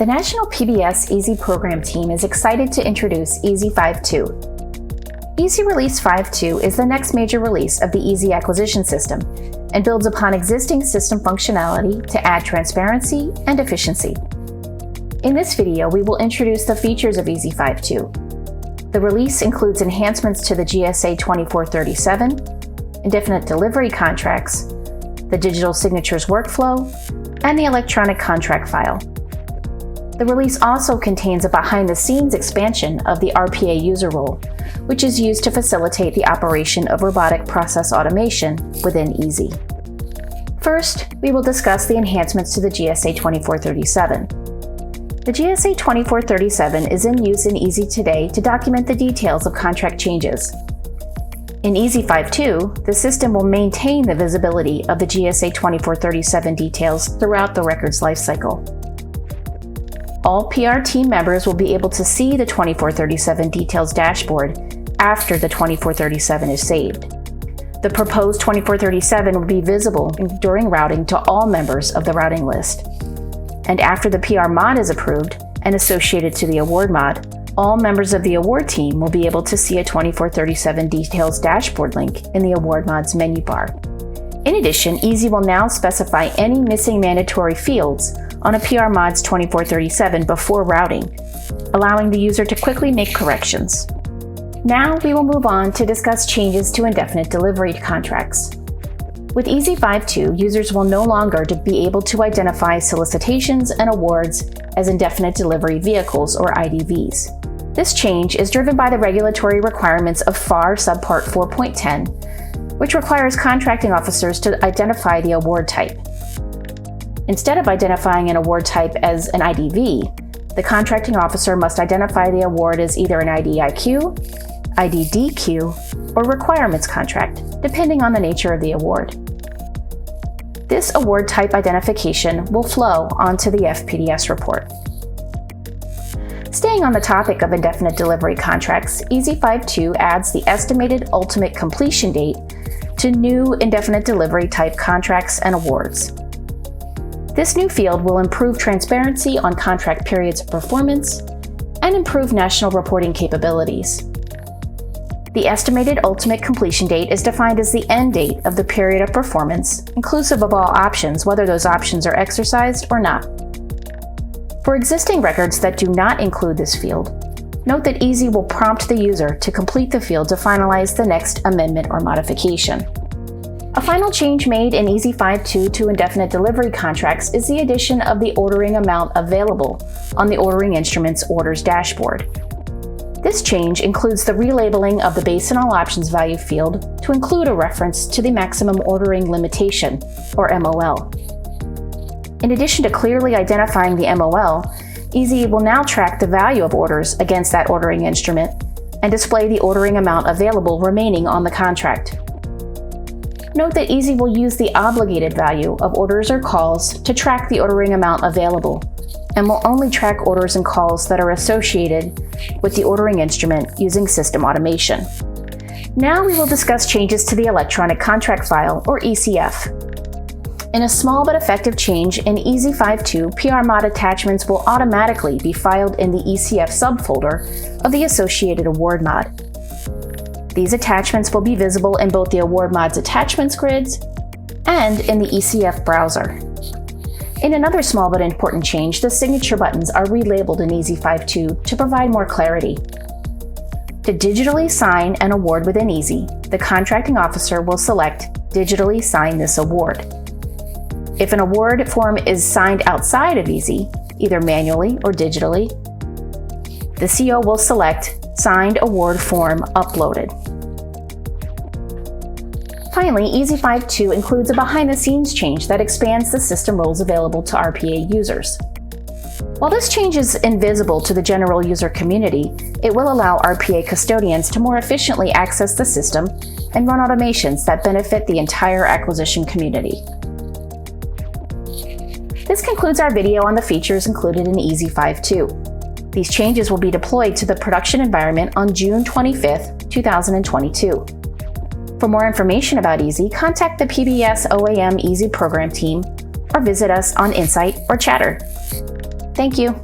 The National PBS EASi program team is excited to introduce EASi 5.2. EASi Release 5.2 is the next major release of the EASi acquisition system and builds upon existing system functionality to add transparency and efficiency. In this video, we will introduce the features of EASi 5.2. The release includes enhancements to the GSA 2437, indefinite delivery contracts, the digital signatures workflow, and the electronic contract file. The release also contains a behind-the-scenes expansion of the RPA user role, which is used to facilitate the operation of robotic process automation within EASi. First, we will discuss the enhancements to the GSA 2437. The GSA 2437 is in use in EASi today to document the details of contract changes. In EASi 5.2, the system will maintain the visibility of the GSA 2437 details throughout the record's lifecycle. All PR team members will be able to see the 2437 details dashboard after the 2437 is saved. The proposed 2437 will be visible during routing to all members of the routing list. And after the PR mod is approved and associated to the award mod, all members of the award team will be able to see a 2437 details dashboard link in the award mod's menu bar. In addition, EASi will now specify any missing mandatory fields on a PR mod's 2437 before routing, allowing the user to quickly make corrections. Now we will move on to discuss changes to indefinite delivery contracts. With EASi 5.2, users will no longer be able to identify solicitations and awards as indefinite delivery vehicles or IDVs. This change is driven by the regulatory requirements of FAR Subpart 4.10, which requires contracting officers to identify the award type. Instead of identifying an award type as an IDV, the contracting officer must identify the award as either an IDIQ, IDDQ, or requirements contract, depending on the nature of the award. This award type identification will flow onto the FPDS report. Staying on the topic of indefinite delivery contracts, EASi 5.2 adds the estimated ultimate completion date to new indefinite delivery type contracts and awards. This new field will improve transparency on contract periods of performance and improve national reporting capabilities. The estimated ultimate completion date is defined as the end date of the period of performance, inclusive of all options, whether those options are exercised or not. For existing records that do not include this field, note that EASi will prompt the user to complete the field to finalize the next amendment or modification. A final change made in EASi 5.2 to indefinite delivery contracts is the addition of the ordering amount available on the ordering instrument's orders dashboard. This change includes the relabeling of the base and all options value field to include a reference to the maximum ordering limitation, or MOL. In addition to clearly identifying the MOL, EASi will now track the value of orders against that ordering instrument and display the ordering amount available remaining on the contract. Note that EASi will use the obligated value of orders or calls to track the ordering amount available, and will only track orders and calls that are associated with the ordering instrument using system automation. Now we will discuss changes to the electronic contract file, or ECF. In a small but effective change in EASi 5.2, PR mod attachments will automatically be filed in the ECF subfolder of the associated award mod. These attachments will be visible in both the award mod's attachments grids and in the ECF browser. In another small but important change, the signature buttons are relabeled in EASi 5.2 to provide more clarity. To digitally sign an award within EASi, the contracting officer will select Digitally Sign this award. If an award form is signed outside of EASi, either manually or digitally, the CO will select Signed Award Form Uploaded. Finally, EASi 5.2 includes a behind-the-scenes change that expands the system roles available to RPA users. While this change is invisible to the general user community, it will allow RPA custodians to more efficiently access the system and run automations that benefit the entire acquisition community. This concludes our video on the features included in EASi 5.2. These changes will be deployed to the production environment on June 25, 2022. For more information about EASi, contact the PBS OAM EASi program team or visit us on Insight or Chatter. Thank you.